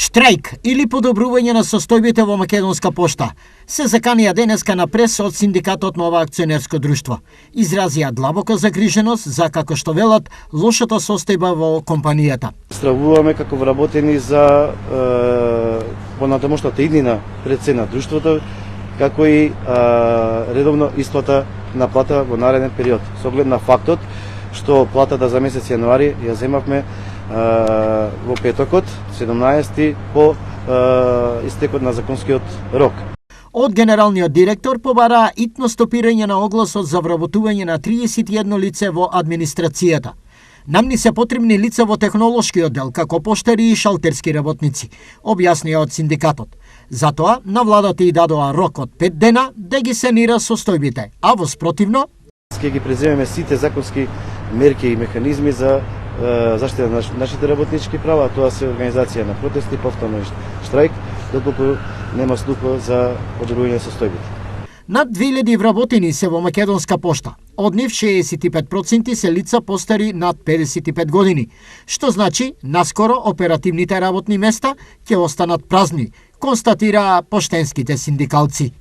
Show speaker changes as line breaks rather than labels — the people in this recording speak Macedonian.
Штрајк или подобрување на состојбите во Македонска пошта се заканија денеска на прес од синдикатот на ова акционерско друштво. Изразија длабока загриженост за, како што велат, лошата состојба во компанијата.
Стравуваме како вработени за понатамошната иднина пред се на друштвото, како и редовно исплата на плата во нареден период. Со оглед на фактот што платата за месец јануари ја земавме во петокот, 17 по истекот на законскиот рок.
Од генералниот директор побараа итно стопирање на огласот за вработување на 31 лице во администрацијата. Нам ни се потребни лица во технолошкиот дел, како поштари и шалтерски работници, објаснија од синдикатот. Затоа, на владата и дадоа рок од 5 дена да ги санира состојбите, а во спротивно
ќе ги преземеме сите законски мерки и механизми за заштита на нашите работнички права, тоа се организација на протести, повторно штрајк, доколку нема слуха за подобрување состојбите.
Над 2000 вработени се во Македонска пошта. Од нив 65% се лица постари над 55 години, што значи наскоро оперативните работни места ќе останат празни, констатираа поштенските синдикалци.